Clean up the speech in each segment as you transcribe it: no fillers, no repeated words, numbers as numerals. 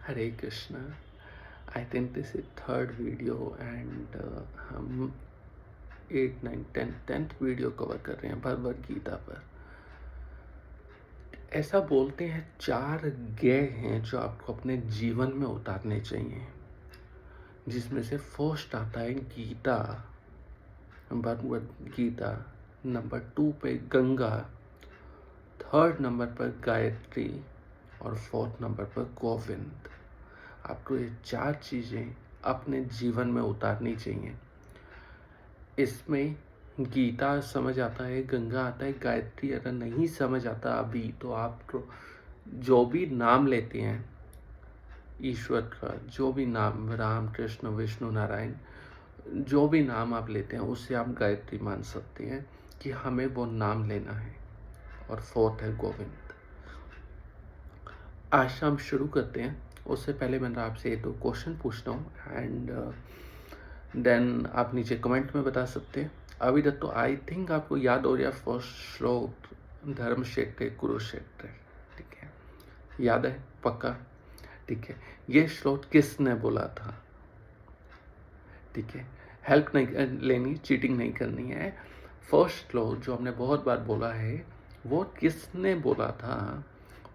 Hare Krishna. I think this is third video and हम 8 9 10th video cover कर रहे हैं भगवद गीता पर। ऐसा बोलते हैं 4 ज्ञेय हैं जो आपको अपने जीवन में उतारने चाहिए, जिसमें से फर्स्ट आता है गीता, भगवद गीता। नंबर 2 पे गंगा, थर्ड नंबर पर गायत्री और फोर्थ नंबर पर गोविंद। आपको ये 4 चीज़ें अपने जीवन में उतारनी चाहिए। इसमें गीता समझ आता है, गंगा आता है, गायत्री अगर नहीं समझ आता अभी तो आप जो भी नाम लेते हैं ईश्वर का, जो भी नाम, राम कृष्ण विष्णु नारायण, जो भी नाम आप लेते हैं उससे आप गायत्री मान सकते हैं कि हमें वो नाम लेना है। और फोर्थ है गोविंद। आज हम शुरू करते हैं। उससे पहले मैं आपसे 2 क्वेश्चन पूछता हूँ एंड देन आप नीचे कमेंट में बता सकते हैं। अभी तक तो आई थिंक आपको याद हो गया फर्स्ट श्लोक, धर्म क्षेत्र कुरुक्षेत्र। ठीक है, याद है पक्का? ठीक है, ये श्लोक किसने बोला था? ठीक है, हेल्प नहीं लेनी, चीटिंग नहीं करनी है। फर्स्ट श्लोक जो हमने बहुत बार बोला है वो किसने बोला था,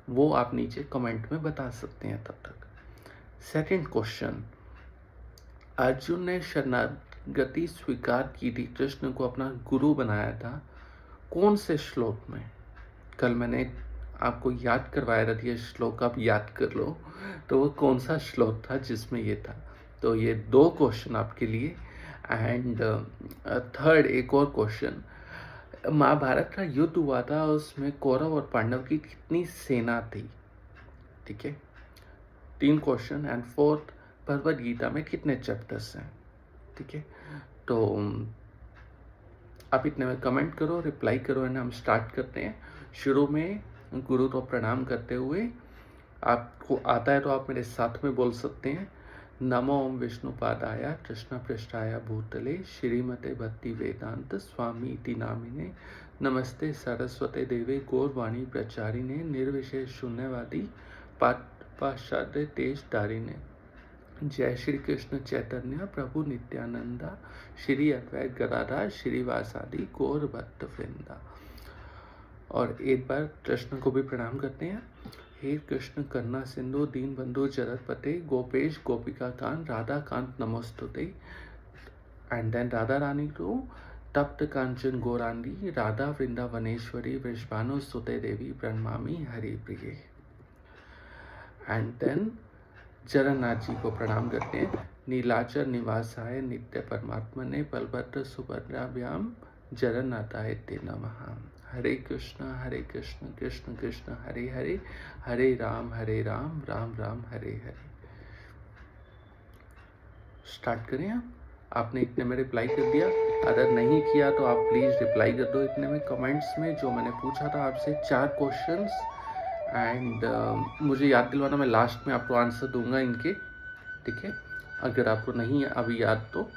वो आप नीचे कमेंट में बता सकते हैं तब तक। सेकंड क्वेश्चन, अर्जुन ने शरणागति स्वीकार की थी, कृष्ण को अपना गुरु बनाया था, कौन से श्लोक में? कल मैंने आपको याद करवाया था, ये श्लोक आप याद कर लो, तो वो कौन सा श्लोक था जिसमें ये था? तो ये 2 क्वेश्चन आपके लिए। एंड थर्ड एक और क्वेश्चन, महाभारत का युद्ध हुआ था, उसमें कौरव और पांडव की कितनी सेना थी? ठीक है, 3 question. And fourth, Bhagavad Gita में कितने चैप्टर्स हैं? ठीक है, तो आप इतने में कमेंट करो, रिप्लाई करो एंड हम स्टार्ट करते हैं। शुरू में गुरु को प्रणाम करते हुए, आपको आता है तो आप मेरे साथ में बोल सकते हैं, नमो ओम विष्णुपादाय कृष्ण पृष्ठाय भूतले श्रीमते भक्ति वेदांत स्वामी इति नामिने नमस्ते सरस्वते देवे गौरवाणी प्रचारिणे निर्विशेष शून्यवादी पाश्चात्य तेज धारिणे। जय श्री कृष्ण चैतन्य प्रभु नित्यानंदा श्री अद्वैत गदाधर श्रीवासादि गौर भक्त वृंदा। और एक बार कृष्ण को भी प्रणाम करते हैं। हे कृष्ण करुणा सिंधु दीन बंधु जगतपते गोपेश गोपिका कांत राधा कांत नमोस्तुते। एंड देन राधा रानी को तप्त कांचन गौरांगी राधा वृंदावनेश्वरी वृषभानु सुते देवी प्रणमामि हरि प्रिय। एंड देन जगन्नाथ जी को प्रणाम करते हैं। नीलाचल निवासाय नित्य परमात्मने बलभद्र सुभद्राभ्याम जगन्नाथाय ते नमः। हरे कृष्ण कृष्ण कृष्ण हरे हरे, हरे राम राम राम हरे हरे। स्टार्ट करें आप? आपने इतने में रिप्लाई कर दिया, अगर नहीं किया तो आप प्लीज़ रिप्लाई कर दो इतने में कमेंट्स में, जो मैंने पूछा था आपसे 4 क्वेश्चंस। एंड मुझे याद दिलवाना, मैं लास्ट में आपको आंसर दूंगा इनके। ठीक है, अगर आपको नहीं है अभी याद तो।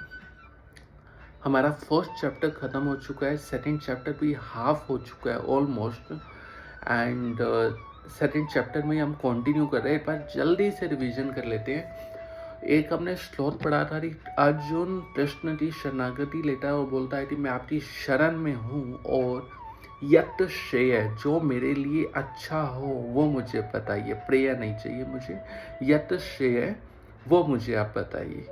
हमारा फर्स्ट चैप्टर ख़त्म हो चुका है, सेकंड चैप्टर भी हाफ हो चुका है ऑलमोस्ट। एंड सेकंड चैप्टर में हम कंटिन्यू कर रहे हैं। एक बार जल्दी से रिवीजन कर लेते हैं। एक हमने श्लोक पढ़ा था, अर्जुन कृष्ण की शरणागति लेता है और बोलता है कि मैं आपकी शरण में हूँ और यत श्रेय, जो मेरे लिए अच्छा हो वो मुझे बताइए। प्रेय नहीं चाहिए मुझे, यत श्रेय वो मुझे आप बताइए।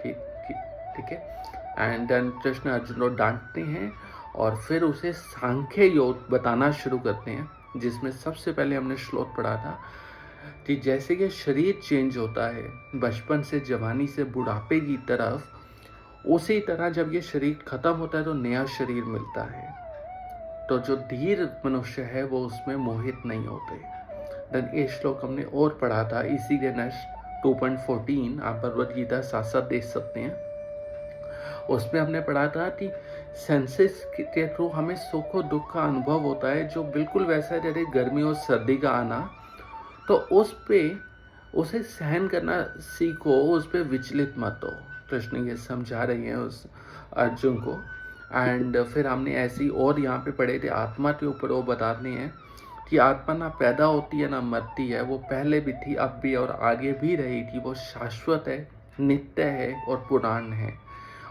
ठीक है। एंड देन कृष्ण अर्जुन को डांटते हैं और फिर उसे सांख्य योग बताना शुरू करते हैं, जिसमें सबसे पहले हमने श्लोक पढ़ा था कि जैसे कि शरीर चेंज होता है बचपन से जवानी से बुढ़ापे की तरफ, उसी तरह जब ये शरीर खत्म होता है तो नया शरीर मिलता है। तो जो धीर मनुष्य है वो उसमें मोहित नहीं होते। देन ये श्लोक हमने और पढ़ा था, इसी के नेक्स्ट 2.14 आप भगवद गीता साथ साथ देख सकते हैं। उसमें हमने पढ़ा था कि सेंसेस के थ्रू हमें सुख और दुख का अनुभव होता है, जो बिल्कुल वैसा है जैसे गर्मी और सर्दी का आना। तो उस पे उसे सहन करना सीखो, उस पे विचलित मत हो। कृष्ण ये समझा रही हैं उस अर्जुन को। एंड फिर हमने ऐसी और यहाँ पे पढ़े थे, आत्मा के ऊपर वो बताते हैं कि आत्मा ना पैदा होती है ना मरती है, वो पहले भी थी, अब भी और आगे भी रहेगी। वो शाश्वत है, नित्य है और पुराण है,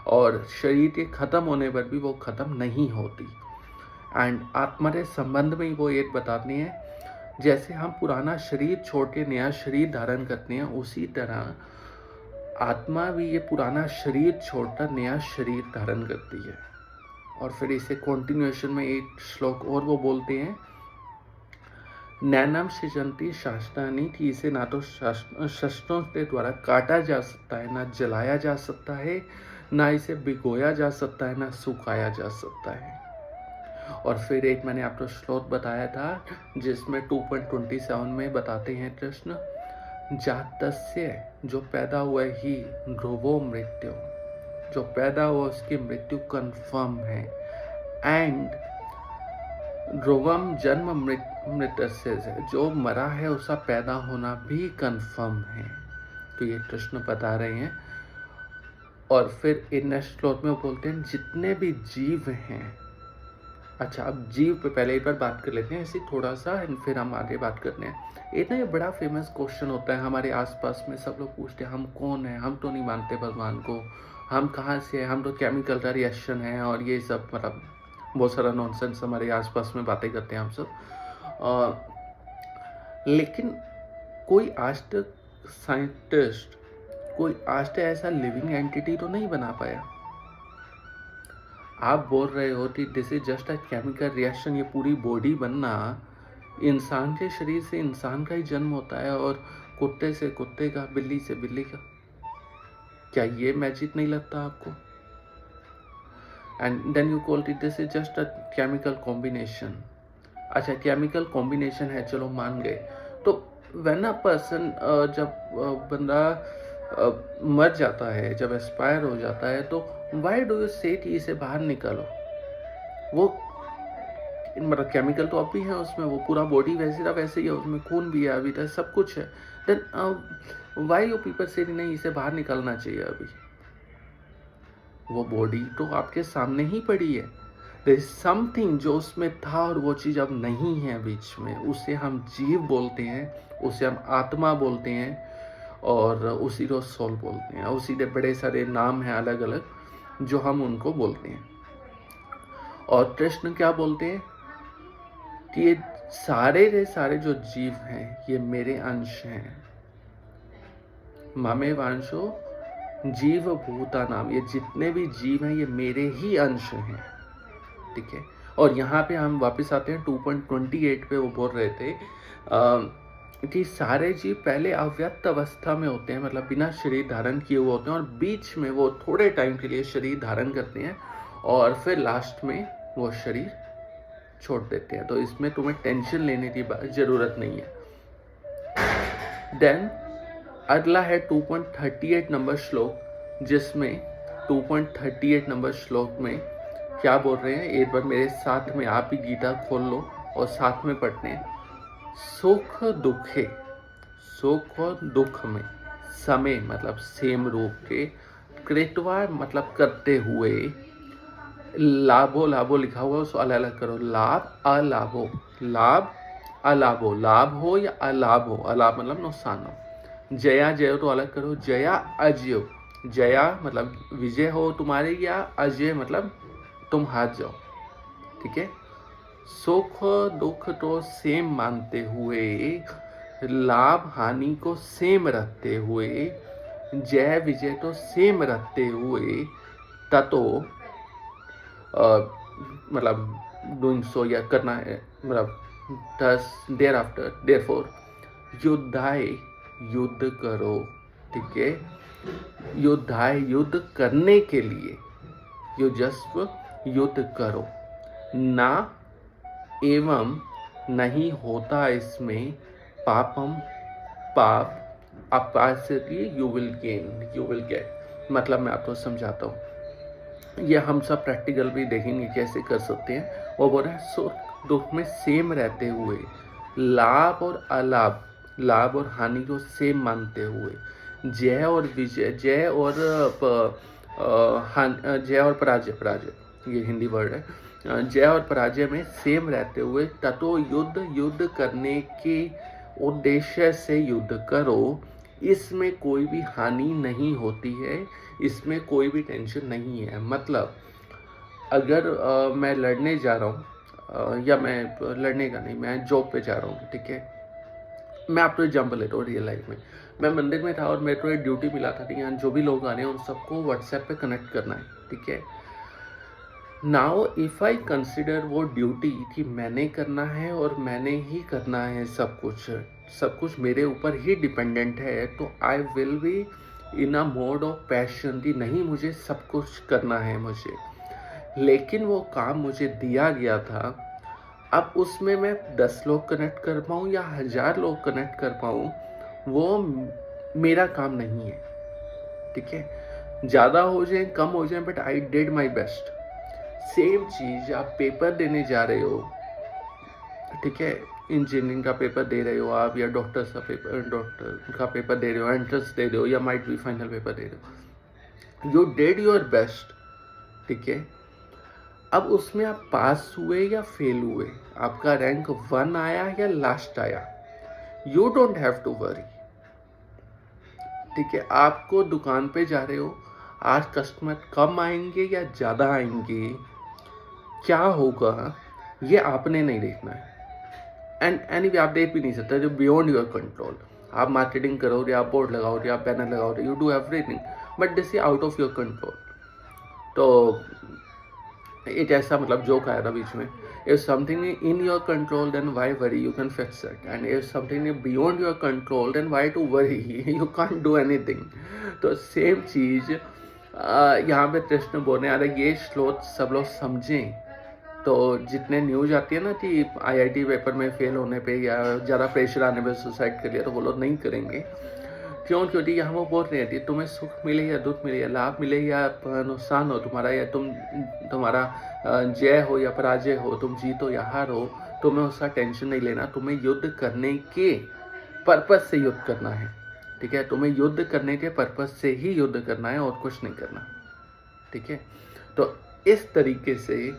और शरीर के ख़त्म होने पर भी वो ख़त्म नहीं होती। एंड आत्मा के संबंध में ही वो एक बताती हैं, जैसे हम पुराना शरीर छोड़ के नया शरीर धारण करते हैं, उसी तरह आत्मा भी ये पुराना शरीर छोड़कर नया शरीर धारण करती है। और फिर इसे कंटिन्यूएशन में एक श्लोक और वो बोलते हैं, नैनम सृजन्ति शास्त्राणि, कि इसे ना तो शस्त्रों के द्वारा काटा जा सकता है, ना जलाया जा सकता है, ना इसे भिगोया जा सकता है, ना सुखाया जा सकता है। और फिर एक मैंने आपको श्लोक बताया था जिसमें 2.27 में बताते हैं कृष्ण, जातस्य, जो पैदा हुआ ही, ध्रुवो मृत्यु, जो पैदा हुआ उसकी मृत्यु कंफर्म है। एंड ध्रुवम जन्म मृतस्य, जो मरा है उसका पैदा होना भी कंफर्म है। तो ये कृष्ण बता रहे हैं। और फिर इन श्लोक में बोलते हैं, जितने भी जीव हैं, अच्छा अब जीव पे पहले एक बार बात कर लेते हैं ऐसे थोड़ा सा, फिर हम आगे बात करते हैं। एक ना ये बड़ा फेमस क्वेश्चन होता है हमारे आसपास में, सब लोग पूछते हैं हम कौन है, हम तो नहीं मानते भगवान को, हम कहाँ से हैं, हम तो केमिकल का रिएक्शन है, और ये सब मतलब बहुत सारा नॉनसेंस हमारे आसपास में बातें करते हैं हम सब। लेकिन कोई आज तक साइंटिस्ट, कोई आज तक ऐसा लिविंग एंटिटी तो नहीं बना पाया। आप बोल रहे हो कि this is just a chemical reaction, ये पूरी बॉडी बनना, इंसान के शरीर से इंसान का ही जन्म होता है, और कुत्ते से कुत्ते का, बिल्ली से बिल्ली का। क्या ये मैजिक नहीं लगता आपको? And then you call it this is just a chemical combination. अच्छा केमिकल कॉम्बिनेशन है, चलो मान गए। तो व्हेन अ पर्सन, जब बंदा मर जाता है, जब एक्सपायर हो जाता है, तो वाई डू यू से कि इसे बाहर निकालो? वो मतलब केमिकल तो अब भी है उसमें, वो पूरा बॉडी वैसे ही है, उसमें खून भी है, अभी तक सब कुछ है। देन वाई यू पीपल से नहीं इसे बाहर निकालना चाहिए अभी? वो बॉडी तो आपके सामने ही पड़ी है। देयर इज समथिंग जो उसमें था और वो चीज़ अब नहीं है बीच में, उसे हम जीव बोलते हैं, उसे हम आत्मा बोलते हैं, और उसी को सोल बोलते हैं। उसी के बड़े सारे नाम हैं अलग अलग जो हम उनको बोलते हैं। और कृष्ण क्या बोलते हैं कि ये सारे के सारे जो जीव हैं ये मेरे अंश हैं। ममे वांशो जीव भूता नाम, ये जितने भी जीव हैं ये मेरे ही अंश हैं। ठीक है। और यहाँ पे हम वापस आते हैं 2.28 पे, वो बोल रहे थे कि सारे जीव पहले अव्यक्त अवस्था में होते हैं, मतलब बिना शरीर धारण किए हुए होते हैं, और बीच में वो थोड़े टाइम के लिए शरीर धारण करते हैं, और फिर लास्ट में वो शरीर छोड़ देते हैं। तो इसमें तुम्हें टेंशन लेने की जरूरत नहीं है। देन अगला है 2.38 नंबर श्लोक, जिसमें 2.38 नंबर श्लोक में क्या बोल रहे हैं, एक बार मेरे साथ में आप ही गीता खोल लो और साथ में पढ़ते हैं। सुख दुखे, सुख और दुख में समय मतलब सेम रूप के, कृत्वा मतलब करते हुए, लाभो लाभो लिखा हुआ उसको अलग अलग करो, लाभ अलाभो, लाभ अलाभो, लाभ हो या अलाभ हो, अलाभ मतलब नुकसान हो। जया जयो तो अलग करो, जया अजयो, जया मतलब विजय हो तुम्हारे, या अजय मतलब तुम हार जाओ। ठीक है। सुख दुख तो सेम मानते हुए, लाभ हानि को सेम रखते हुए, जय विजय तो सेम रखते हुए, ततो मतलब डूइंग सो या करना है, मतलब thus thereafter therefore युद्धाय युद्ध करो। ठीक है। युद्धाय युद्ध करने के लिए, युजस्व युद्ध करो, ना एवं नहीं होता इसमें पापम पाप, अपास्यली you will gain, you will get. मतलब मैं आपको समझाता हूँ, ये हम सब प्रैक्टिकल भी देखेंगे कैसे कर सकते हैं। वो बोल रहे हैं सुख दुख में सेम रहते हुए, लाभ और अलाभ, लाभ और हानि को सेम मानते हुए, जय और विजय, जय और जय और पराजय, पराजय ये हिंदी वर्ड है, जय और पराजय में सेम रहते हुए ततो युद्ध करने के उद्देश्य से युद्ध करो, इसमें कोई भी हानि नहीं होती है, इसमें कोई भी टेंशन नहीं है। मतलब अगर मैं लड़ने जा रहा हूँ या मैं लड़ने का नहीं, मैं जॉब पे जा रहा हूँ, ठीक है। मैं आपको एग्जाम्पल लेता हूँ रियल लाइफ में। मैं मंदिर में था और मेरे को एक ड्यूटी मिला था, ठीक है, जो भी लोग आ रहे हैं उन सबको व्हाट्सएप पे कनेक्ट करना है, ठीक है। नाउ इफ आई कंसिडर वो ड्यूटी कि मैंने करना है और मैंने ही करना है, सब कुछ मेरे ऊपर ही डिपेंडेंट है, तो I will be in a mode of passion कि नहीं, मुझे सब कुछ करना है मुझे। लेकिन वो काम मुझे दिया गया था, अब उसमें मैं 10 लोग कनेक्ट कर पाऊँ या 1000 लोग कनेक्ट कर पाऊँ, वो मेरा काम नहीं है, ठीक है। ज़्यादा हो जाए कम हो जाए, but I did my best. Same चीज़ आप पेपर देने जा रहे हो, ठीक है, इंजीनियरिंग का पेपर दे रहे हो आप, या डॉक्टर का पेपर दे रहे हो, एंट्रेंस दे रहे हो, या माइट बी फाइनल पेपर दे रहे हो, यू डिड योर बेस्ट, ठीक है। अब उसमें आप पास हुए या फेल हुए, आपका रैंक 1 आया या लास्ट आया, you don't have to worry, ठीक है। आपको दुकान पे जा रहे हो, आज कस्टमर कम आएंगे या ज़्यादा आएंगे, क्या होगा, ये आपने नहीं देखना है। एंड एनीवे आप देख भी नहीं सकते, जो बियॉन्ड योर कंट्रोल। आप मार्केटिंग करोगे, आप बोर्ड लगाओगे, आप बैनर लगाओगे, you do everything, but this is out of your control. तो एक ऐसा मतलब जोक आया था बीच में, if something in your control then why worry, you can fix it, and if something beyond your control then why to worry, you can't do anything. तो same चीज़ यहाँ पे कृष्ण बोलने आ रहे, ये श्लोक सब लोग समझें। तो जितने न्यूज आती है ना कि आईआईटी पेपर में फेल होने पे या ज़्यादा प्रेशर आने पे सुसाइड कर लिया, तो वो लोग नहीं करेंगे। क्योंकि यहाँ वो बोल रहे थे, तुम्हें सुख मिले या दुख मिले, या लाभ मिले या नुकसान हो तुम्हारा, या तुम्हारा जय हो या पराजय हो, तुम जीतो या हार हो, तुम्हें उसका टेंशन नहीं लेना। तुम्हें युद्ध करने के पर्पज से युद्ध करना है, ठीक है। तुम्हें युद्ध करने के पर्पज से ही युद्ध करना है और कुछ नहीं करना, ठीक है। तो इस तरीके से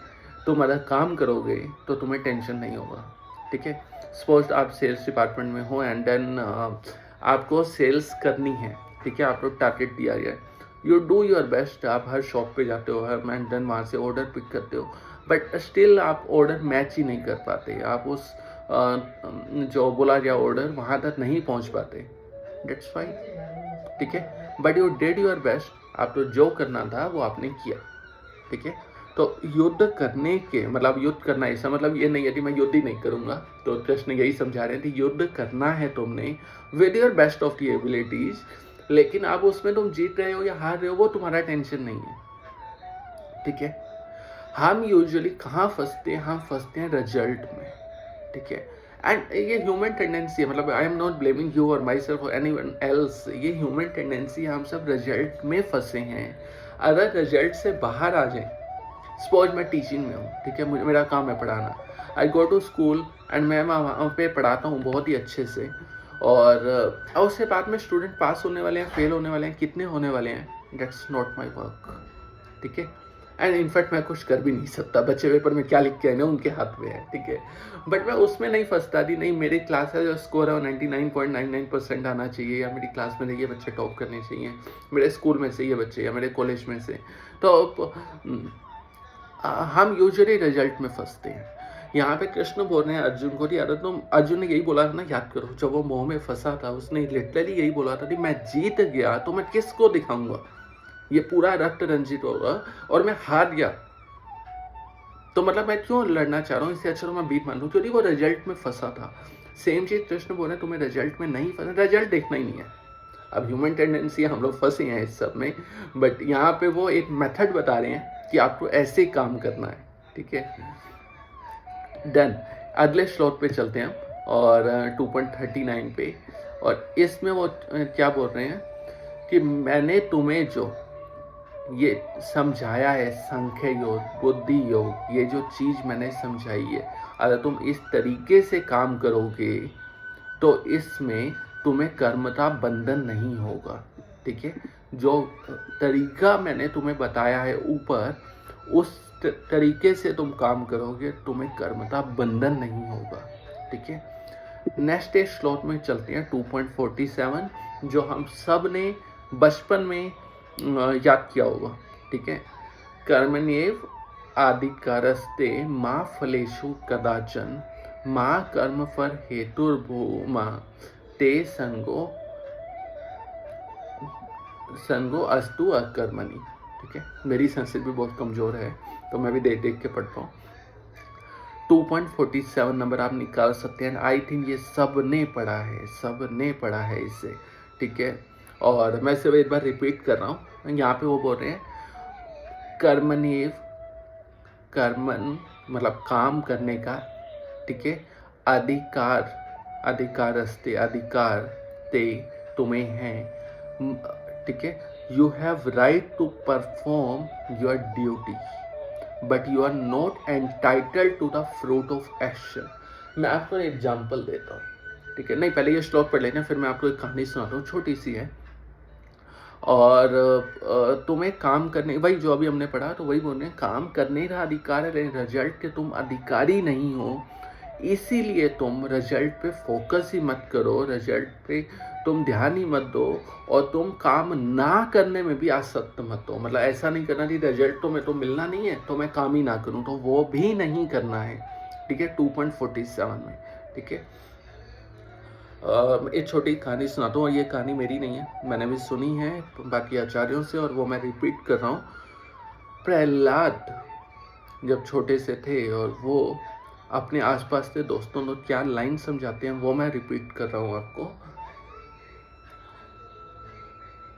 तुम अगर काम करोगे तो तुम्हें टेंशन नहीं होगा, ठीक है। सपोज आप सेल्स डिपार्टमेंट में हो एंड देन आपको सेल्स करनी है, ठीक है, आपको टारगेट दिया गया है, यू डू योर बेस्ट। आप हर शॉप पे जाते हो, हर एंड देन वहाँ से ऑर्डर पिक करते हो, बट स्टिल आप ऑर्डर मैच ही नहीं कर पाते, आप उस जो बोला गया ऑर्डर वहाँ तक नहीं पहुँच पाते, दैट्स फाइन, ठीक है। But you did your best, आपको जो करना था वो आपने किया, ठीक है। तो युद्ध करने के मतलब युद्ध करना ऐसा मतलब ये नहीं है कि मैं युद्ध ही नहीं करूँगा। तो कृष्ण यही समझा रहे थे, युद्ध करना है तुमने with your best of the abilities, लेकिन अब उसमें तुम जीत रहे हो या हार रहे हो वो तुम्हारा टेंशन नहीं है, ठीक है। हम यूजुअली कहाँ फंसते हैं, हम फंसते हैं रिजल्ट में, ठीक है। एंड ये ह्यूमन टेंडेंसी है, मतलब I am not blaming you और माई सेल्फ और एनीवन एल्स, ये ह्यूमन टेंडेंसी, हम सब रिजल्ट में फंसे हैं। अगर रिजल्ट से बाहर आ जाए, सपोज मैं टीचिंग में हूँ, ठीक है, मेरा काम है पढ़ाना, आई गो टू स्कूल एंड मैं वहाँ पे पढ़ाता हूँ बहुत ही अच्छे से, और उसके बाद में स्टूडेंट पास होने वाले हैं, फेल होने वाले हैं, कितने होने वाले हैं, दैट्स नॉट माई वर्क, ठीक है। एंड इनफैक्ट मैं कुछ कर भी नहीं सकता, बच्चे पेपर में क्या लिख के आए ना उनके हाथ में है, ठीक है। बट मैं उसमें नहीं फंसता थी, नहीं मेरी क्लास है जो स्कोर है 99.99% आना चाहिए, या मेरी क्लास में ये बच्चे टॉप करने चाहिए, मेरे स्कूल में से ये बच्चे या मेरे कॉलेज में से। तो हम यूजुअली रिजल्ट में फंसते हैं। यहाँ पे कृष्ण बोल रहे हैं अर्जुन को, तुम अर्जुन ने यही बोला था ना, याद करो, जब वो मोह में फंसा था उसने लिटरली यही बोला था कि मैं जीत गया तो मैं किसको दिखाऊंगा, ये पूरा रक्त रंजित होगा, और मैं हार गया तो मतलब मैं क्यों लड़ना चाह रहा हूँ, इससे अच्छा तो मैं बीत मान लूँ, क्योंकि वो रिजल्ट में फंसा था। सेम चीज कृष्ण बोल रहे हैं, तुम्हें रिजल्ट में नहीं फंसा, रिजल्ट देखना ही नहीं है। अब ह्यूमन टेंडेंसी हम लोग फंसे हैं इस सब में, बट यहाँ पे वो एक मेथड बता रहे हैं कि आपको ऐसे काम करना है, ठीक है। डन, अगले श्लोक पे चलते हैं और 2.39 पे, और इसमें वो क्या बोल रहे हैं कि मैंने तुम्हें जो ये समझाया है, सांख्य योग, बुद्धि योग, ये जो चीज़ मैंने समझाई है, अगर तुम इस तरीके से काम करोगे तो इसमें तुम्हें कर्म का बंधन नहीं होगा, ठीक है। जो तरीका मैंने तुम्हें बताया है ऊपर, उस तरीके से तुम काम करोगे, तुम्हें कर्मता बंधन नहीं होगा। ठीक है, नेक्स्ट एक श्लोक में चलते हैं 2.47, जो हम सब ने बचपन में याद किया होगा। ठीक है, कर्मण्येव आदिकारस्ते माँ फलेषु कदाचन माँ कर्म फल हेतुर्भूमा ते संगो अस्तु अकर्मणि। ठीक है, मेरी संस्कृत भी बहुत कमज़ोर है तो मैं भी देख देख के पढ़ता हूँ। 2.47 नंबर आप निकाल सकते हैं। आई थिंक ये सब ने पढ़ा है, सब ने पढ़ा है इसे। ठीक है, और मैं सिर्फ एक बार रिपीट कर रहा हूँ। यहाँ पे वो बोल रहे हैं कर्मण्येव, कर्मन मतलब काम करने का। ठीक है, अधिकार, अधिकारस्ते अधिकार ते तुम्हें है। ठीक है, you have right to perform your duty but you are not entitled to the fruit of action. मैं आपको एग्जाम्पल देता हूँ। ठीक है, नहीं पहले ये श्लोक पढ़ लेना, फिर मैं आपको एक कहानी सुनाता हूँ, छोटी सी है। और तुम्हें काम करने, वही जो अभी हमने पढ़ा तो वही बोल रहे हैं, काम करने का अधिकार है, रिजल्ट के तुम अधिकारी नहीं हो, इसीलिए तुम रिजल्ट पे फोकस ही मत करो, रिजल्ट पे तुम ध्यान ही मत दो, और तुम काम ना करने में भी आसक्त मत हो। मतलब ऐसा नहीं करना कि रिजल्ट तो मैं तो मिलना नहीं है तो मैं काम ही ना करूं, तो वो भी नहीं करना है। ठीक है, 2.47 में। ठीक है, एक छोटी कहानी सुनाता हूँ, और ये कहानी मेरी नहीं है, मैंने भी सुनी है बाकी आचार्यों से, और वो मैं रिपीट कर रहा हूँ। प्रहलाद जब छोटे से थे और वो अपने आसपास के दोस्तों को क्या लाइन समझाते हैं वो मैं रिपीट कर रहा हूँ आपको।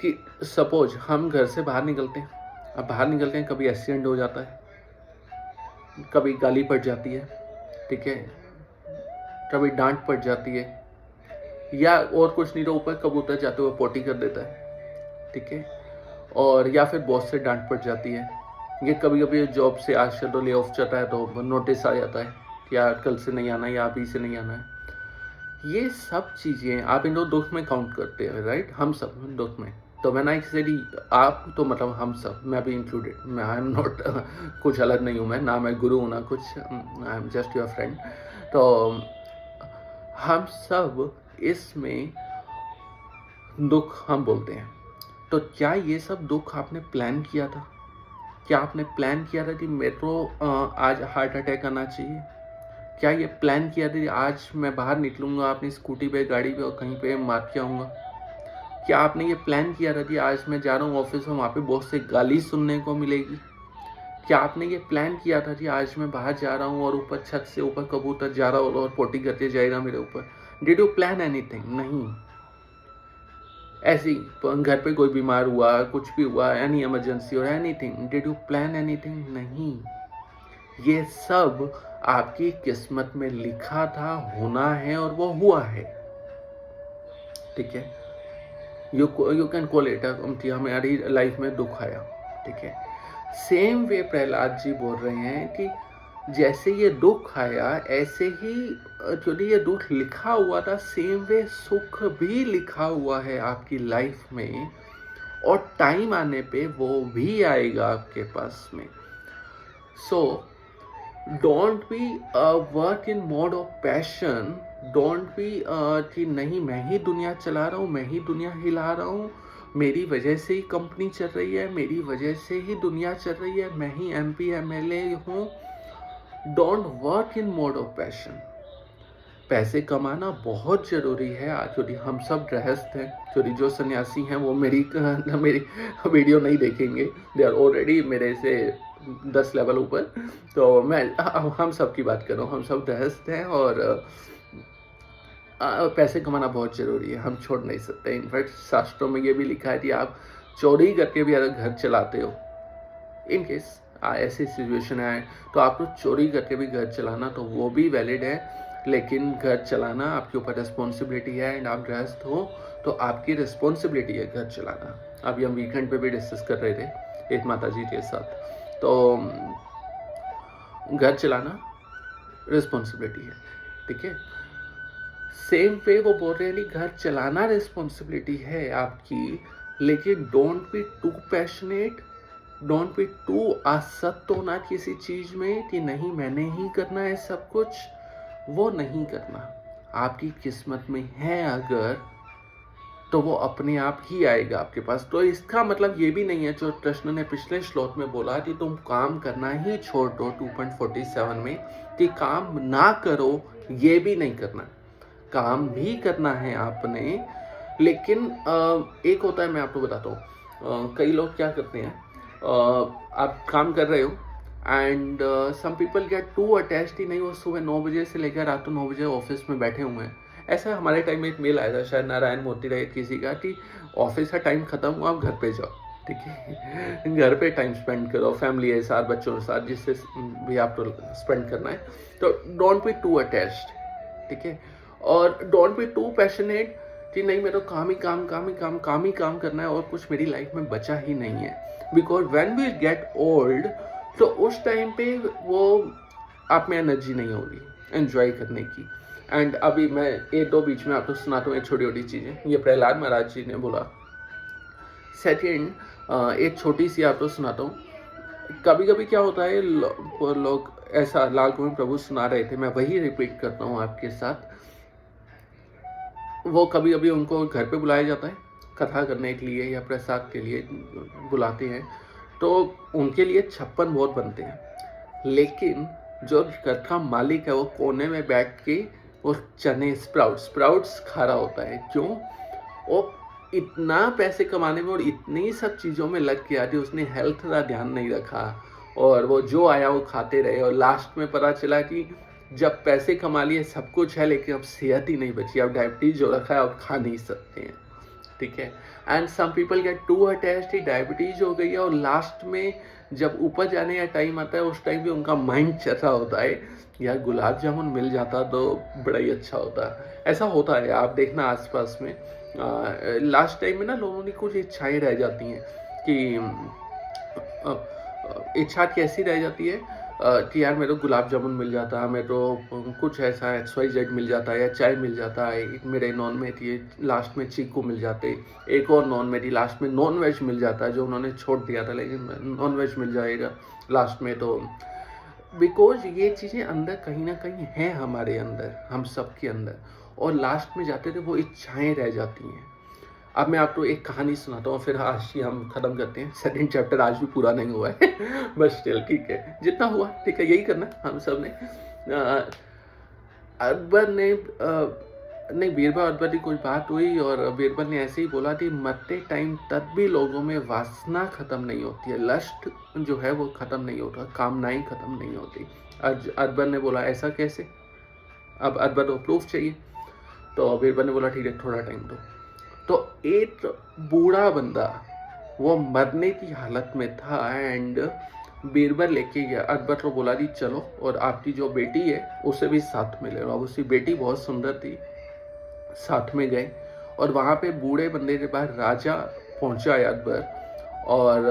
कि सपोज हम घर से बाहर निकलते हैं, अब बाहर निकलते हैं, कभी एक्सीडेंट हो जाता है, कभी गाली पड़ जाती है। ठीक है, कभी डांट पड़ जाती है, या और कुछ नहीं तो ऊपर कबूतर जाते हुए पोटी कर देता है। ठीक है, और या फिर बॉस से डांट पड़ जाती है। ये कभी कभी जॉब से आज तो ले ऑफ चलता है तो नोटिस आ जाता है कि यार कल से नहीं आना या अभी से नहीं आना है। ये सब चीज़ें आप इन दो दुख में काउंट करते हैं, राइट? हम सब दुख में। तो मैंने आई सेड आप तो मतलब हम सब, मैं भी इंक्लूडेड, मैं आई एम नॉट कुछ अलग नहीं हूँ, मैं ना मैं गुरु हूँ ना कुछ, I am just your friend. तो हम सब इसमें दुख हम बोलते हैं। तो क्या ये सब दुख आपने प्लान किया था? क्या आपने प्लान किया था कि मेरे को आज हार्ट अटैक आना चाहिए? क्या ये प्लान किया था कि आज मैं बाहर निकलूंगा अपनी स्कूटी पे, गाड़ी पे, और कहीं पे मार के आऊँगा? क्या आपने ये प्लान किया था कि आज मैं जा रहा हूँ ऑफिस में, वहाँ पे बहुत से गाली सुनने को मिलेगी? क्या आपने ये प्लान किया था कि आज मैं बाहर जा रहा हूँ और ऊपर छत से ऊपर कबूतर जा रहा होगा और पोटी करके जाएगा मेरे ऊपर? Did you plan anything? नहीं। ऐसी घर पे कोई बीमार हुआ, कुछ भी हुआ, एनी इमरजेंसी और anything, did you plan anything? नहीं। ये सब आपकी किस्मत में लिखा था, होना है, और वो हुआ है। ठीक है, यू कैन कॉल इट कि हमारी लाइफ में दुख आया। ठीक है, सेम वे प्रहलाद जी बोल रहे हैं कि जैसे ये दुख आया ऐसे ही जो ये दुख लिखा हुआ था, सेम वे सुख भी लिखा हुआ है आपकी लाइफ में, और टाइम आने पे वो भी आएगा आपके पास में। So don't be work in mode of passion. Don't be कि नहीं मैं ही दुनिया चला रहा हूँ, मैं ही दुनिया हिला रहा हूँ, मेरी वजह से ही कंपनी चल रही है, मेरी वजह से ही दुनिया चल रही है, मैं ही MP MLA हूँ। Don't work in mode of passion. पैसे कमाना बहुत ज़रूरी है। एक्चुअली हम सब गृहस्थ हैं, एक्चुअली जो सन्यासी हैं वो मेरी वीडियो नहीं देखेंगे, दे आर ऑलरेडी मेरे से 10 लेवल ऊपर। तो मैं हम सब की बात कर रहा हूँ, हम सब गृहस्थ हैं, और पैसे कमाना बहुत ज़रूरी है, हम छोड़ नहीं सकते। इनफैक्ट शास्त्रों में ये भी लिखा है कि आप चोरी करके भी अगर घर चलाते हो, इन केस ऐसी सिचुएशन है तो आपको चोरी करके भी घर चलाना तो वो भी वैलिड है, लेकिन घर चलाना आपके ऊपर रिस्पॉन्सिबिलिटी है, एंड आप गृहस्थ हो तो आपकी रिस्पॉन्सिबिलिटी है घर चलाना। अभी हम वीकेंड पे भी डिस्कस कर रहे थे एक माता जी के साथ। तो घर चलाना रिस्पॉन्सिबिलिटी है। ठीक है, सेम वे वो बोल रहे हैं कि घर चलाना रिस्पॉन्सिबिलिटी है आपकी, लेकिन don't be too passionate don't be too आसक्त होना किसी चीज में कि नहीं मैंने ही करना है सब कुछ, वो नहीं करना। आपकी किस्मत में है अगर, तो वो अपने आप ही आएगा आपके पास। तो इसका मतलब ये भी नहीं है जो कृष्ण ने पिछले श्लोक में बोला कि तुम काम करना ही छोड़ दो 2.47 में, कि काम ना करो, ये भी नहीं करना। काम भी करना है आपने, लेकिन एक होता है, मैं आपको बताता हूँ, कई लोग क्या करते हैं, आप काम कर रहे हो and some people get to attached, ही नहीं वो सुबह 9 बजे से लेकर रात को 9 बजे ऑफिस में बैठे हुए हैं। ऐसा हमारे टाइम में एक मेल आया था, शायद नारायण मोती रहे किसी का, कि ऑफिस का टाइम खत्म हुआ, आप घर पे जाओ, ठीक है, घर पे टाइम स्पेंड करो फैमिली के साथ, बच्चों के साथ, जिससे भी आपको स्पेंड करना है। तो डोंट बी टू अटैच्ड, ठीक है, और डोंट बी टू पैशनेट कि नहीं मेरे को काम ही काम काम ही काम काम ही काम करना है और कुछ मेरी लाइफ में बचा ही नहीं है। Because when we get old, तो उस टाइम पे वो आप में एनर्जी नहीं होगी एंजॉय करने की। एंड अभी मैं एक दो बीच में आपको सुनाता हूँ एक छोटी छोटी चीज़ें, ये प्रहलाद महाराज जी ने बोला। सेकेंड, एक छोटी सी आपको सुनाता हूँ। कभी कभी क्या होता है, लोग ऐसा लाल गोविंद प्रभु सुना रहे थे, मैं वही रिपीट करता हूँ आपके साथ। वो कभी कभी उनको घर पे बुलाया जाता है कथा करने के लिए या प्रसाद के लिए बुलाते हैं, तो उनके लिए 56 भोग बनते हैं, लेकिन जो घर का मालिक है वो कोने में बैठ के वो चने स्प्राउट्स खा रहा होता है। क्यों? वो इतना पैसे कमाने में और इतनी सब चीज़ों में लग गया कि उसने हेल्थ का ध्यान नहीं रखा, और वो जो आया वो खाते रहे, और लास्ट में पता चला कि जब पैसे कमा लिए सब कुछ है, लेकिन अब सेहत ही नहीं बची, अब डायबिटीज जो रखा है अब खा नहीं सकते हैं, ठीक है। And some people get to attached, diabetes हो गई है, और लास्ट में जब ऊपर जाने का टाइम आता है उस टाइम भी उनका माइंड चल रहा होता है, यार गुलाब जामुन मिल जाता तो बड़ा ही अच्छा होता। ऐसा होता है, आप देखना आसपास में लास्ट टाइम में ना लोगों की कुछ इच्छाएं रह जाती हैं कि इच्छा कैसी रह जाती है कि यार मेरे को गुलाब जामुन मिल जाता है, मेरे को कुछ ऐसा XYZ मिल जाता है, या चाय मिल जाता है, मेरे नॉन में थी लास्ट में चीकू मिल जाते, एक और नॉन में थी लास्ट में नॉन वेज मिल जाता है जो उन्होंने छोड़ दिया था, लेकिन नॉन वेज मिल जाएगा लास्ट में। तो बिकॉज ये चीज़ें अंदर कहीं ना कहीं हैं हमारे अंदर, हम सब के अंदर, और लास्ट में जाते थे वो इच्छाएं रह जाती हैं। अब मैं आपको एक कहानी सुनाता हूँ, फिर आज ही हम खत्म करते हैं। सेकंड चैप्टर आज भी पूरा नहीं हुआ है बस स्टिल ठीक है, जितना हुआ ठीक है, यही करना हम सब ने। अकबर ने नहीं, बीरबल अकबर की कोई बात हुई, और बीरबल ने ऐसे ही बोला कि मरते टाइम तब भी लोगों में वासना खत्म नहीं होती है, लस्ट जो है वो खत्म नहीं होता, कामनाएं खत्म नहीं होती। अकबर ने बोला ऐसा कैसे? अब अकबर को प्रूफ चाहिए, तो बीरबल ने बोला ठीक है थोड़ा टाइम दो। तो एक बूढ़ा बंदा वो मरने की हालत में था, एंड बीरबल लेके गया, अकबर को बोला जी चलो और आपकी जो बेटी है उसे भी साथ में ले लो। अब उसकी बेटी बहुत सुंदर थी, साथ में गए, और वहाँ पे बूढ़े बंदे के पास राजा पहुँचा है अकबर, और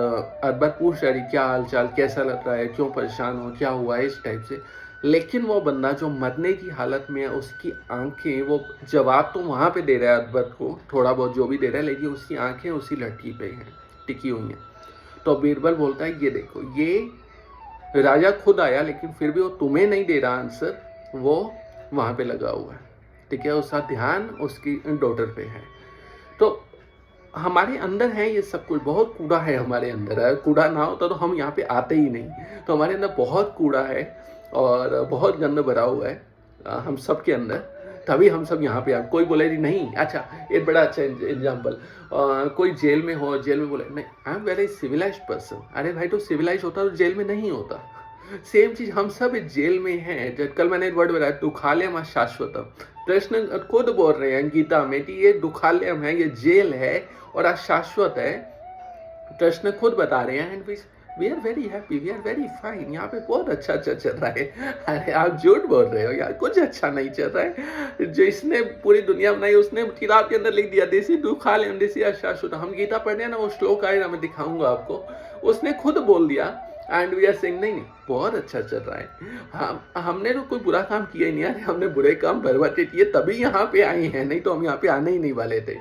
अकबर पूछ रहा है क्या हाल चाल, कैसा लग रहा है, क्यों परेशान हो, क्या हुआ है, इस टाइप से। लेकिन वो बंदा जो मरने की हालत में है, उसकी आंखें, वो जवाब तो वहाँ पे दे रहा है अकबर को, थोड़ा बहुत जो भी दे रहा है, लेकिन उसकी आंखें उसी लड़की पे हैं, टिकी हुई हैं। तो बीरबल बोलता है ये देखो, ये राजा खुद आया लेकिन फिर भी वो तुम्हें नहीं दे रहा आंसर, वो वहाँ पे लगा हुआ है, ठीक है, उसका ध्यान उसकी डॉटर पे है। तो हमारे अंदर है ये सब कुछ, बहुत कूड़ा है हमारे अंदर, अगर कूड़ा ना होता तो हम यहाँ पे आते ही नहीं। तो हमारे अंदर बहुत कूड़ा है और बहुत गंद भरा हुआ है हम सब के अंदर, तभी हम सब यहाँ पे आए। कोई बोले नहीं, अच्छा एक बड़ा अच्छा एग्जाम्पल, कोई जेल में हो, जेल में बोले नहीं I am very civilised person, अरे भाई तो सिविलाइज होता तो जेल में नहीं होता। सेम चीज हम सब जेल में हैं। जब कल मैंने एक वर्ड बताया दुखालयम शाश्वतम, कृष्ण खुद बोल रहे हैं गीता में कि ये दुखालयम है, ये जेल है और अशाश्वत है, कृष्ण खुद बता रहे हैं। And we are very happy, we are very fine, यहाँ पे बहुत अच्छा चल रहा है। अरे आप झूठ बोल रहे हो यार, कुछ अच्छा नहीं चल रहा है। जो इसने पूरी दुनिया बनाई उसने किताब के अंदर लिख दिया देसी दुखालयम देसी अशाश्वत। हम गीता पढ़ने हैं ना, वो श्लोक आएगा मैं दिखाऊंगा आपको, उसने खुद बोल दिया। एंड वी आर सेइंग नहीं बहुत अच्छा चल रहा है। हमने तो कोई बुरा काम किया ही नहीं यार, हमने बुरे काम बर्बाद किए तभी यहाँ पे आए हैं, नहीं तो हम यहाँ पे आने ही नहीं वाले थे।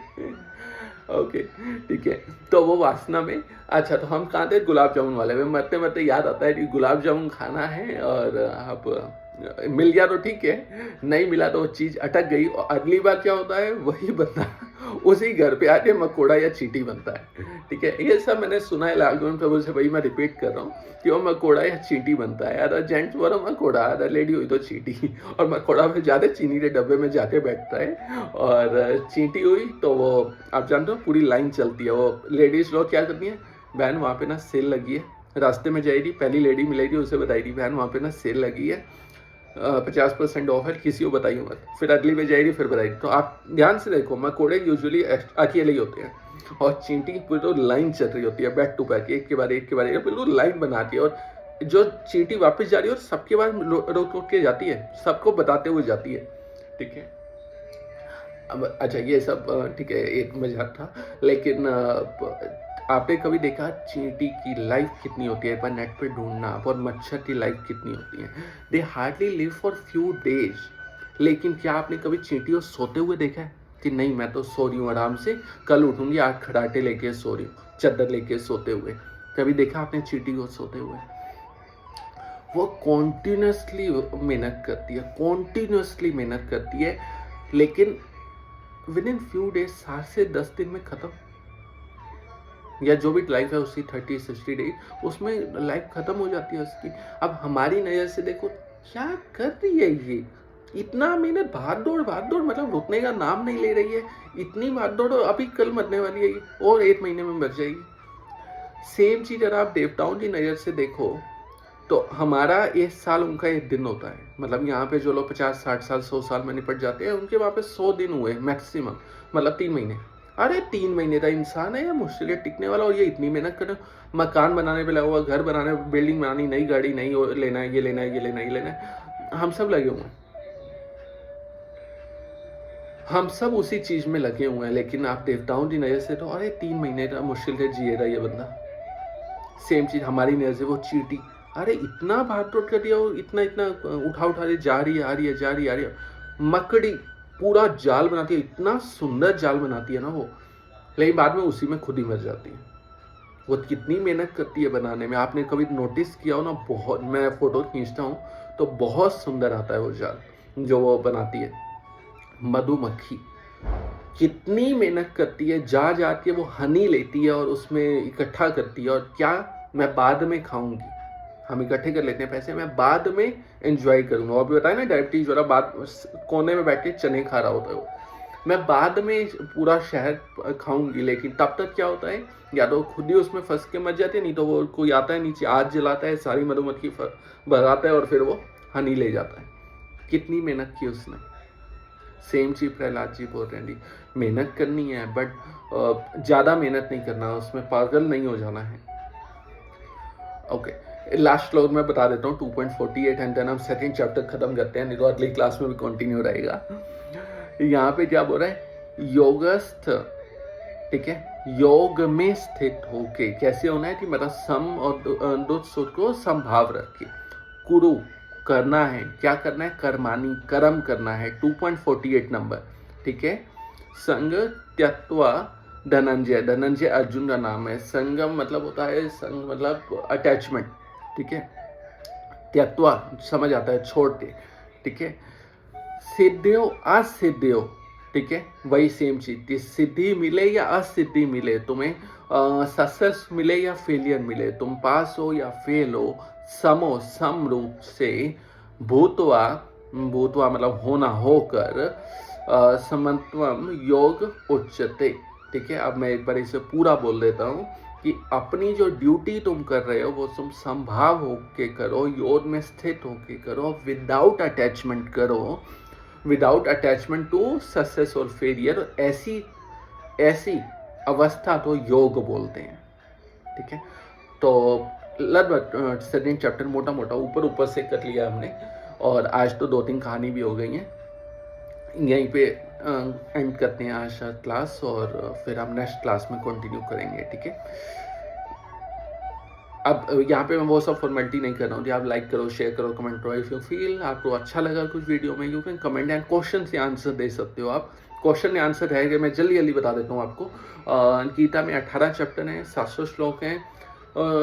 ओके, ठीक है। तो वो वासना में अच्छा, तो हम कहाँ थे? गुलाब जामुन वाले में। मरते मरते याद आता है कि गुलाब जामुन खाना है, और आप मिल गया तो ठीक है, नहीं मिला तो वो चीज़ अटक गई, और अगली बार क्या होता है, वही बंदा उसी घर पे आके मकोड़ा या चींटी बनता है, ठीक है। ये सब मैंने सुना है लालगुन प्रभु से, वही मैं रिपीट कर रहा हूँ कि वो मकोड़ा या चींटी बनता है। अरे जेंट्स बोलो मकोड़ा, अरे लेडी हुई तो चींटी, और मकोड़ा में ज़्यादा चीनी के डब्बे में जाके बैठता है, और चींटी हुई तो वो आप जानते हो पूरी लाइन चलती है। वो लेडीज़ लोग क्या करती हैं, बहन वहाँ पे ना सेल लगी है, रास्ते में जाएगी, पहली लेडी मिलेगी, उसे बताएगी बहन वहाँ पे ना सेल लगी है, 50% ऑफ है, किसी को बताइए मत। फिर अगली में जाएगी, फिर बताएगी। तो आप ध्यान से देखो, मकोड़े यूजुअली अकेले ही होते हैं, और चींटी की पूरी तो लाइन चल रही होती है, बैक टू बैक, एक के बाद एक के बाद एक, बिल्कुल लाइन बनाती है। और जो चींटी वापस जा रही है और सबके बाद रोक रोक के जाती है, सबको बताते हुए जाती है, ठीक है। अब अच्छा, ये सब ठीक है, एक मजाक था, लेकिन आपने कभी देखा चींटी की लाइफ कितनी होती है? एक बार नेट पे ढूंढना, और मच्छर की लाइफ कितनी होती है? They hardly live for few days. लेकिन क्या आपने कभी चींटी को सोते हुए देखा है कि नहीं मैं तो सो रही हूँ आराम से, कल उठूंगी, आज खड़ाटे लेके सो रही हूँ, चादर लेके सोते हुए? कभी देखा आपने चींटी को सोते हुए? वो कॉन्टिन्यूसली मेहनत करती है, कॉन्टिन्यूसली मेहनत करती है, लेकिन विद इन फ्यू डेज, 7 से 10 दिन में खत्म, या जो भी लाइफ है उसकी 30-60 डेज, उसमें लाइफ खत्म हो जाती है उसकी। अब हमारी नज़र से देखो, क्या कर रही है ये, इतना मेहनत, भाग दौड़ मतलब रुकने का नाम नहीं ले रही है, इतनी भाग दौड़, अभी कल मरने वाली है ये, और 1 महीने में मर जाएगी। सेम चीज अगर आप देवताओं की नज़र से देखो, तो हमारा 1 साल उनका 1 दिन होता है। मतलब यहाँ पे जो लोग 50-60 साल 100 साल में निपट जाते हैं, उनके वहाँ पे 100 दिन हुए मैक्सिमम, मतलब 3 महीने। अरे 3 महीने का इंसान है या मुश्किल है टिकने वाला, और ये इतनी मेहनत कर रहे हो, मकान बनाने पे लगा हुआ, घर बनाने, बिल्डिंग बनानी, नई गाड़ी, नई लेना है, ये लेना है, ये लेना है, ये लेना है, हम सब लगे हुए हैं, हम सब उसी चीज में लगे हुए हैं। लेकिन आप देवताओं की नजर से तो अरे 3 महीने का मुश्किल से जिएगा ये बंदा। सेम चीज हमारी नजर से वो चींटी, अरे इतना भाग दौड़ कर दिया, और इतना इतना उठा उठा रही, जा रही है, आ रही है, जा रही है, आ रही है। मकड़ी पूरा जाल बनाती है, इतना सुंदर जाल बनाती है ना वो, लेकिन बाद में उसी में खुद ही मर जाती है। वो कितनी मेहनत करती है बनाने में, आपने कभी नोटिस किया हो ना? बहुत, मैं फोटो खींचता हूँ तो बहुत सुंदर आता है वो जाल जो वो बनाती है। मधुमक्खी कितनी मेहनत करती है, जा जाती है वो हनी लेती है और उसमें इकट्ठा करती है, और क्या, मैं बाद में खाऊंगी, हम इकट्ठे कर लेते हैं पैसे, मैं बाद में एंजॉय करूंगा। और भी बताया ना, डायबिटीज वाला बाद कोने में बैठ के चने खा रहा होता है वो, मैं बाद में पूरा शहर खाऊंगी। लेकिन तब तक क्या होता है, या तो खुद ही उसमें फंस के मर जाते हैं, नहीं तो वो कोई आता है नीचे, आग जलाता है, सारी मधुमक्खी भगाता है, और फिर वो हनी ले जाता है। कितनी मेहनत की उसने। सेम चीज प्रहलाद जी बोल रहे हैं, मेहनत करनी है, बट ज़्यादा मेहनत नहीं करना, उसमें पागल नहीं हो जाना है। ओके, लास्ट क्लास में बता देता हूँ 2.48, एंड देन हम सेकंड चैप्टर खत्म करते हैं, नहीं तो अगली क्लास में भी कंटिन्यू रहेगा। यहाँ पे क्या बोल रहा है, योगस्थ, ठीक है, योग में स्थित होके कैसे होना है कि मतलब सम और दो सुर को समभाव रख के कुरु करना है, क्या करना है, कर्मानी, कर्म करना है, 2.48 नंबर, ठीक है। संग त्यक्त्वा धनंजय, धनंजय अर्जुन का नाम है। संगम मतलब होता है, संग मतलब अटैचमेंट, ठीक है। त्यक्त्वा समझ आता है, छोड़ के, ठीक है। सिद्धियो असिद्धियो, ठीक है, वही सेम चीज, सिद्धि मिले या असिद्धि मिले, तुम्हें सक्सेस मिले या फेलियर मिले, तुम पास हो या फेल हो, समो सम रूप से, भूतवा, भूतवा मतलब होना, होकर, समत्वम योग उच्चते, ठीक है। अब मैं एक बार इसे पूरा बोल देता हूँ कि अपनी जो ड्यूटी तुम कर रहे हो वो तुम संभाव होके करो, योग में स्थित होके करो, विदाउट अटैचमेंट करो, विदाउट अटैचमेंट टू सक्सेस और फेलियर। ऐसी अवस्था तो योग बोलते हैं, ठीक है। तो लगभग सेकंड चैप्टर मोटा मोटा ऊपर से कर लिया हमने, और आज तो 2-3 कहानी भी हो गई हैं। यहीं पे एंड करते हैं आज क्लास, और फिर हम नेक्स्ट क्लास में कंटिन्यू करेंगे, ठीक है। अब यहाँ पे मैं वो सब फॉर्मेलिटी नहीं कर रहा हूँ, आप लाइक करो, शेयर करो, कमेंट करो। इफ यू फील आपको अच्छा लगा कुछ वीडियो में, you can comment and question से आंसर दे सकते हो आप, क्वेश्चन में आंसर है कि मैं जल्दी जल्दी बता देता हूँ आपको। गीता में 18 चैप्टर हैं, 700 श्लोक हैं।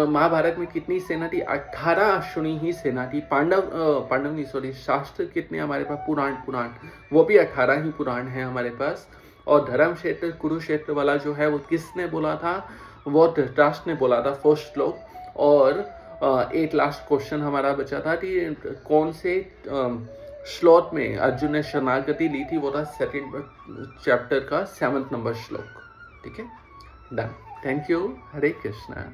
महाभारत में कितनी सेना थी? 18 अश्विनी ही सेना थी। पांडव नहीं, सॉरी, शास्त्र कितने हमारे पास? पुराण वो भी 18 ही पुराण हैं हमारे पास। और धर्म क्षेत्र कुरुक्षेत्र वाला जो है वो किसने बोला था? वो धृतराष्ट्र ने बोला था, फर्स्ट श्लोक। और एक लास्ट क्वेश्चन हमारा बचा था कि कौन से श्लोक में अर्जुन ने शरणागति ली थी? वो था 2nd चैप्टर का 7th नंबर श्लोक। ठीक है, done. Thank you. Hare Krishna.